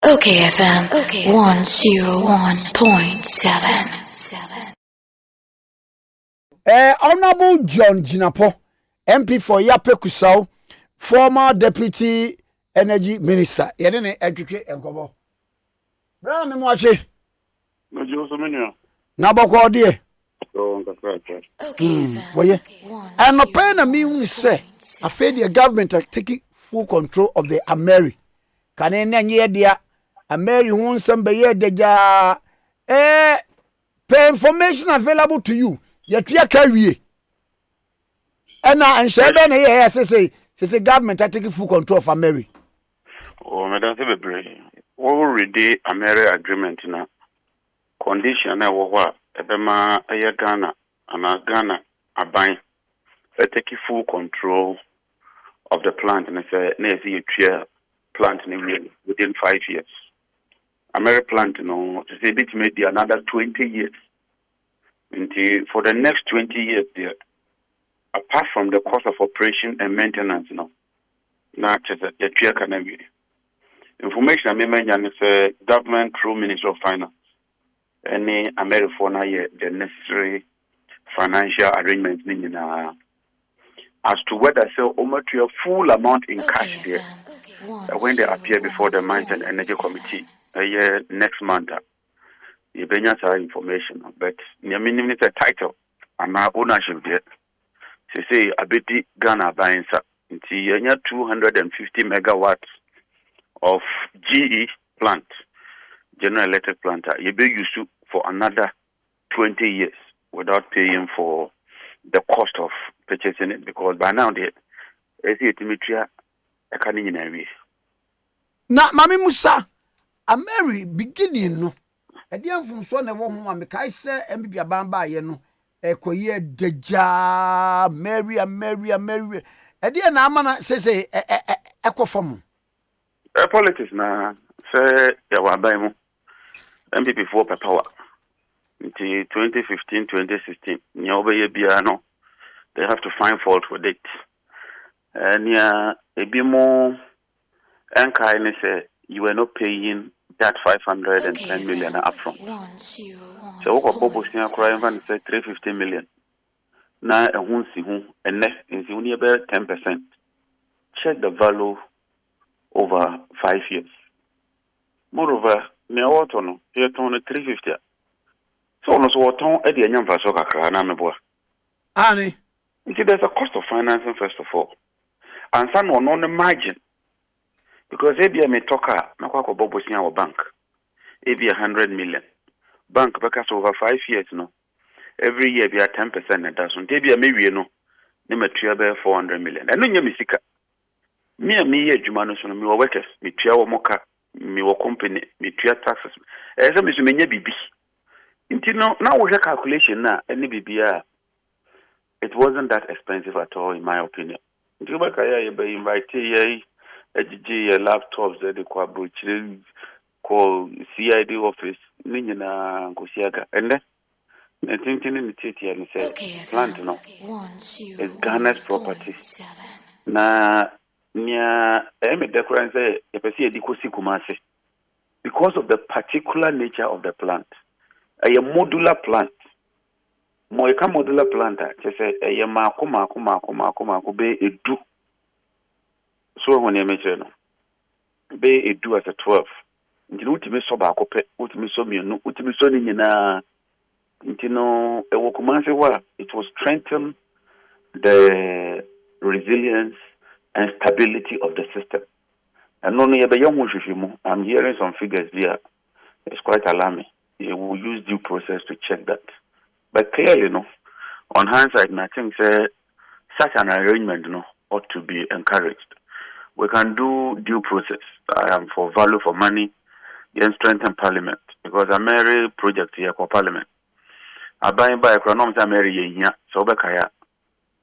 okayfm 101.7. Honorable John Jinapor, MP for Yapekusau, former Deputy Energy Minister. Yedene etwetwe enkobo. Bra me mo ache. No Joseph Menu. Na boko de. So ngakwacha. Woye. And no pain na me hu say afed the government are taking full control of the Ameri. Kan enye dia Ameri hu nsem be ye deja pay information available to you. Yetwa ka wie. And shebe na ye say government are taking full control of Ameri. Oh, madam se bebre. Already Ameri agreement na condition na wo ho ebema eye Ghana and Ghana aban take full control of the plant and say na see you plant within 5 years. Ameri plant no to say bit maybe another 20 years. For the next 20 years there, apart from the cost of operation and maintenance, not just the chair can be. Information I mention is government through Ministry of Finance. Any Ameri for the necessary financial arrangements as to whether almost a full amount in cash there when they appear before the Mines and Energy Committee next month. You bring us our information, but the minimum is a title and our ownership there. Say a bit Ghana buying until 250 megawatts of GE plant, General Electric plant. You be used to for another 20 years without paying for the cost of purchasing it because by now they see Dimitria I can't even. Na Mami Musa, Ameri beginning no. Edian from so na wo ho am kai se MBB abamba ye no ekoye deja Mary edian na amana say ekofom Politics na say ya wa ban mu MPP for power until 2015 2016 nya obeye bia no they have to find fault with it and ya ebi mo enkai ne say you were not paying that 510 million upfront. So what Bobo Senior crying van say 350 million. Now a hunsi who and next is only about 10%. Check the value over 5 years. Moreover, me auto no, here ton 350. So no so ton e de nyam fa so kakra na me boa. Ani. There's a cost of financing first of all. And some on the margin. Because ABA may talk na kwa Bobo Senior bank. Maybe 100 million. Bank because over 5 years no. Every year we are 10% and that's on maybe maybe no. Name 400 million. And no misika. Me ye jumano so me workers, me tia wo moka, me wo company, me tia taxes. Eza me so menye bibi. Inti no now we calculation na any bibia. It wasn't that expensive at all in my opinion. Inti ba kaya ye be invite ye ejije laptops de kwa buchiri call CID office ninyina nkosiaga and then thinking in the city and say plant no is Ghana's property na nya me declare say e pesi edikosi kumase because of the particular nature of the plant a modular plant mo e ka modular plant say e mako be edu so when e meche no be edu as a 12 nti ultimi so ba akopɛ ultimi so mienu ultimi so ni nyina nti no ewo kumanse wa it will strengthen the resilience and stability of the system and no ye be young hwehwemu I'm hearing some figures here it's quite alarming you will use due process to check that but clearly no on hindsight I think say such an arrangement no ought to be encouraged. We can do due process for value for money. Strengthen parliament because Ameri project here for parliament. I buy economics Ameri here, so Bekaya.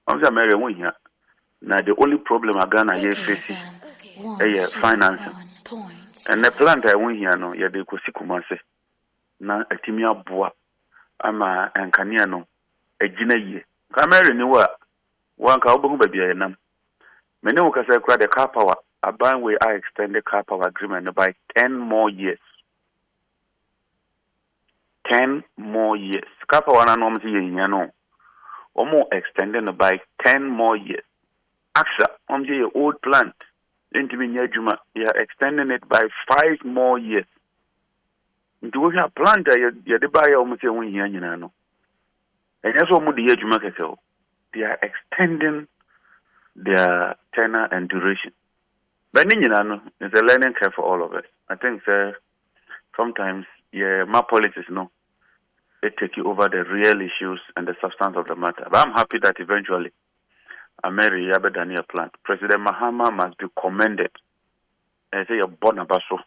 Ameri win here. Now the only problem I Ghana here facing is financing. And the plant I win here no, ya de kusikumase. Na etimia bua ama enkania no ejina ye. Ameri ni wa ka obo baby ya nam. Mene ukasa kura the car power Aban we are extended car power agreement by 10 more years. 10 more years. Car power na normal no. Omo extended by 10 more years. AXA, old plant. Juma, you are extending it by 5 more years. Into we have plant you the buyer almost a 1 year, no. And that's what the Juma can. They are extending their tenure and duration. But it's a learning curve for all of us. I think sometimes my politics they take you over the real issues and the substance of the matter. But I'm happy that eventually Ameri Abedania plant. President Mahama must be commended. I say a bonabaso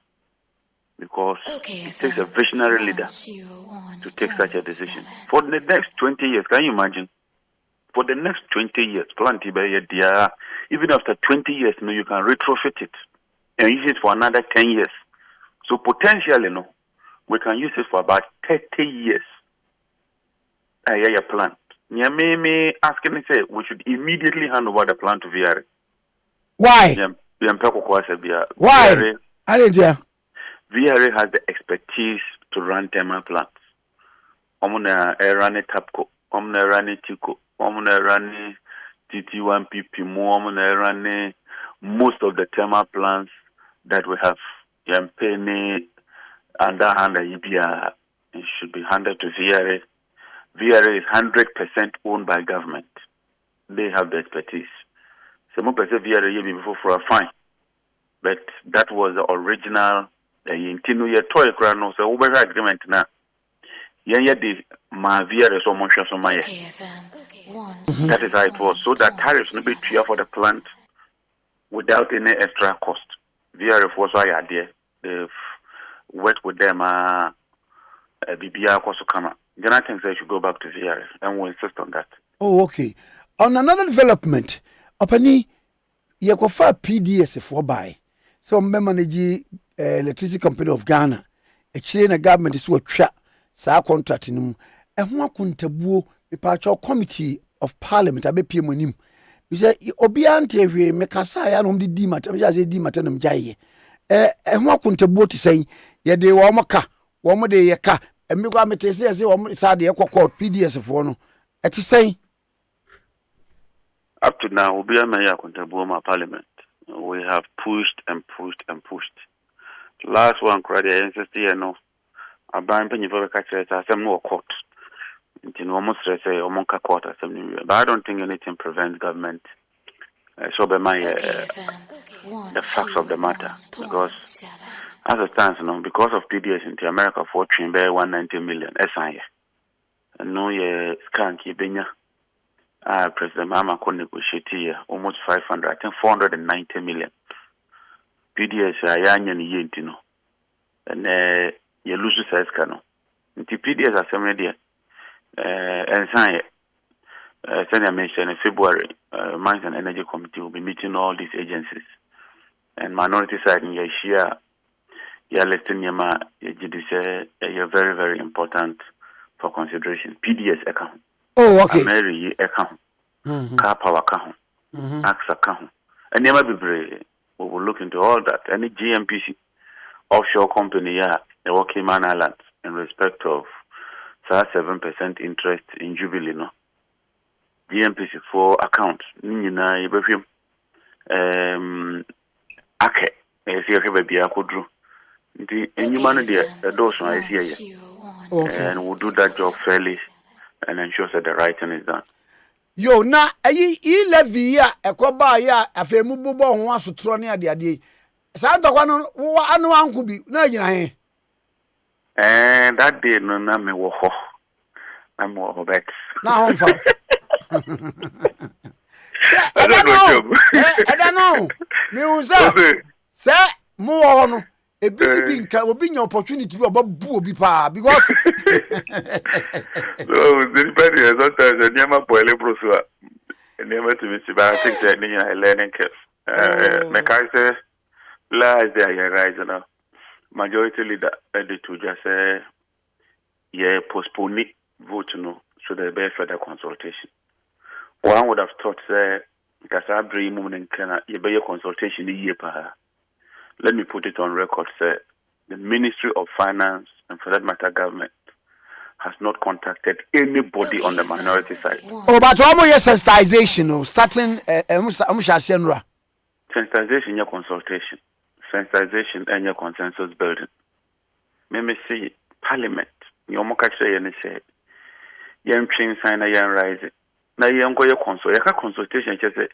because it takes a visionary leader to take such a decision. For the next 20 years, can you imagine? For the next 20 years, plant even after 20 years, you can retrofit it and use it for another 10 years. So potentially, we can use it for about 30 years. Plant. Me asking say we should immediately hand over the plant to VRA. Why? Why? VRA has the expertise to run thermal plants. Omuna run TAPCO, omuna run TICO, omuna run TT1PP, omuna run most of the thermal plants that we have. Yampene and that hand it should be handed to VRA. VRA is 100% owned by government. They have the expertise. Some people say VRA before for a fine, but that was the original. Toy crown so over agreement now. The VRA so much as my. That is how it was. So that tariffs will be clear for the plant without any extra cost. VRA was why there. They've worked with them. BBR also come. Then I think they should go back to VRS and we'll insist on that. Oh, okay. On another development, Opani, you go for PDS for buy. So, manage electricity company of Ghana. A Chilean government is what trap, sa contract in him. And one kuntabu, the partial committee of parliament, I be PM. You say, Obiante, Mekasa, I don't be demat, I'm just a dematanum jay. And one kuntabu to say, ye de wamaka, one day ye ka. And me go me say sad the PDS for no. It's say up to now, we are mayor contributing parliament. We have pushed and pushed and pushed. Last one, cried the ancestry, a band penny for a catcher as some more court. Almost say Omonka court as some. But I don't think anything prevents government. So by my the facts of the matter because. As it stands, because of PDS into America for bear 190 million, SIA. And no, skanky benya. President Mahama could negotiate here almost 500, I think 490 million. PDS, Ayanyan Yentino. And you lose the size cano. Into PDS assembly and sign Senator mentioned in February, Mines and Energy Committee will be meeting all these agencies. And minority side in Yashia. Listing Yama, you're very, very important for consideration. PDS account. Oh, okay. Ameri account. Car power account. AXA account. And Yama we will look into all that. Any GMPC offshore company, the Cayman Islands, in respect of 7% interest in Jubilee, GMPC for account. Nina, Ake, as you have a Biakudru. The humanity those I see here, and we'll do that job fairly and ensure that the right thing is done. Yo, na e levy ya ekoba ya afemu bobo ho asotro ne ade ade. Santa kwano wo anu anku bi na gina he. That day no na me wo ho. Na me wo bet. Na ho mfa. I don't know. Me uza. Se mu wo no. Ebi nka obi nya opportunity bi obabu obi pa because no anybody sometimes nyama boile broso nyama to me but I think that you are learning curve me can say lies there rise now majority leader ready to just say postpone vote so there be further consultation. One would have thought Kasa abri mu nkana ye be consultation ye pa. Let me put it on record, sir. The Ministry of Finance and for that matter government has not contacted anybody on the minority side. Oh, but almost sensitization or starting sensitization your consultation. Sensitization and your consensus building. Me see Parliament. You mo catch say say yen train sign na yen rise. Na yen go your consultation say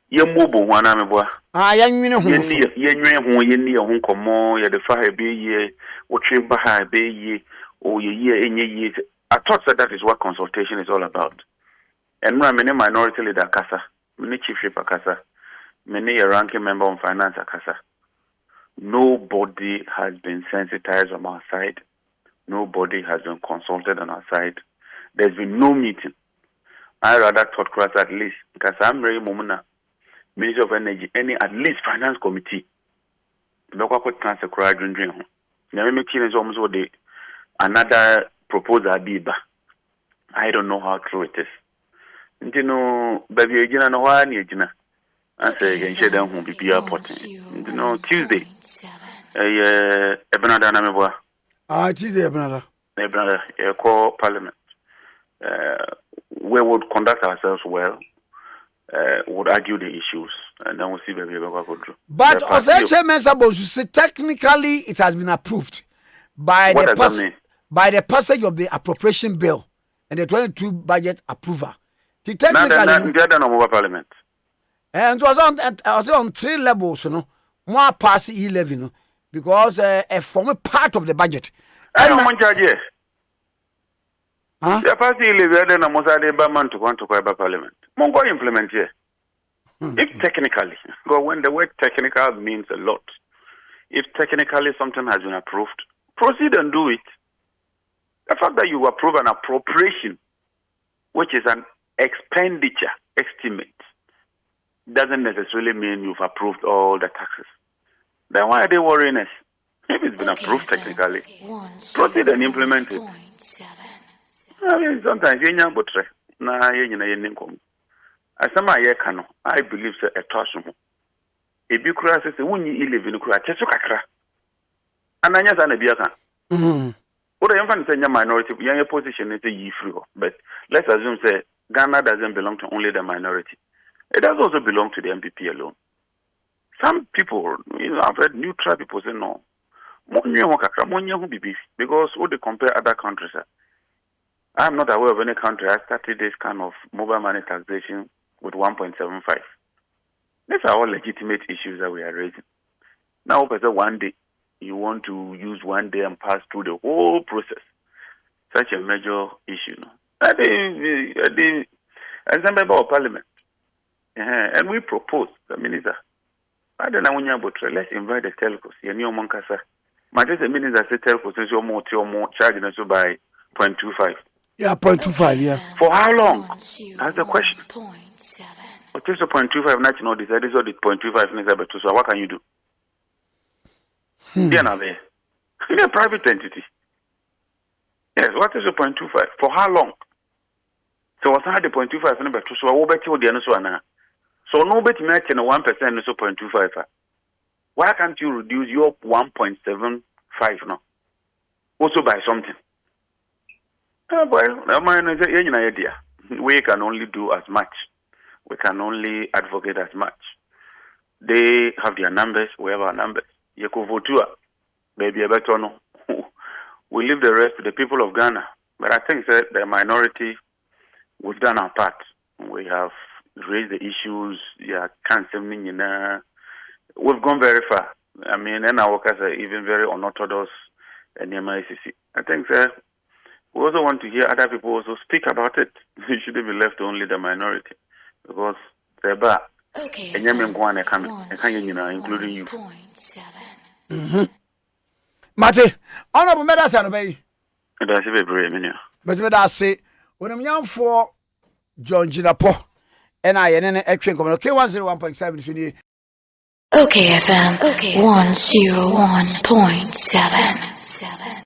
yen mobile wana me boa. Yen nwene ho. Yen nwene ho komo ye de fa ha be ye, wo train ba ha be ye, o ye enye ye. I thought that is what consultation is all about. And when many minority leader kasa, many chief whip kasa, many a ranking member on finance kasa. Nobody has been sensitized on our side. Nobody has been consulted on our side. There's been no meeting. I rather thought class at least because I'm very momuna, Ministry of Energy, any at least finance committee. Local court transfer crowd dream. Never make is almost what they another proposal biba. I don't know how true it is. You know, baby, you know, one you I say again, share them who be airport. You know, Tuesday. Ebenada na meboa. Tuesday Ebenada. Call Parliament. We would conduct ourselves well. Would argue the issues, and then we'll see where we go through. But chairman supposed to say technically it has been approved by by the passage of the appropriation bill and the 22 budget approval. Technically, Parliament. And it was on 3 levels, you know, more pass E11, you know, because a former part of the budget. I don't want to the pass E11 and almost a man to want to go by Parliament. Mongo implement here. If technically, go when the word technical means a lot. If technically something has been approved, proceed and do it. The fact that you approve an appropriation, which is an expenditure estimate, doesn't necessarily mean you've approved all the taxes. Then why are they worrying us? If it's been approved technically, proceed and implement it. I mean, sometimes you know, but as some I believe a tossum. A big crass is a winny 11 crack, Chesukakra. And I just an abiaka. What I am saying, minority, your position is a ye free. But let's assume say Ghana doesn't belong to only the minority. It does also belong to the MPP alone. Some people, you know, I've heard neutral people say no. Because when they compare other countries, I'm not aware of any country that started this kind of mobile money taxation with 1.75. These are all legitimate issues that we are raising. Now, one day, you want to use one day and pass through the whole process. Such a major issue. No? As a member of parliament, and we propose, the minister, I don't know but let's invite the telcos. You know, Moncasa. My minister said telcos since you're more charging us by 0.25. Yeah, 0.25, yeah. For how long? That's the question. What is the 0.25 national decided so the 0.25 so what can you do? They are not there. They're a private entity. Yes, what is the 0.25? For how long? So what's the 0.25 number to so what bet you the answer? So nobody matching 1% so 0.25. Why can't you reduce your 1.75 now? Also by something. We can only do as much. We can only advocate as much. They have their numbers, we have our numbers. Baby, we leave the rest to the people of Ghana. But I think that the minority, we've done our part. We have raised the issues. We've gone very far. I mean, and our workers are even very unorthodox and MICC. I think that we also want to hear other people also speak about it. It shouldn't be left to only the minority. Because they're bad. Okay. And including you. Mate, honorable medicine obey. That's a very many. But I say, when I'm young for John Jinapor, and I and action come okay 101.7. Okay, FM. Okay, 101.7.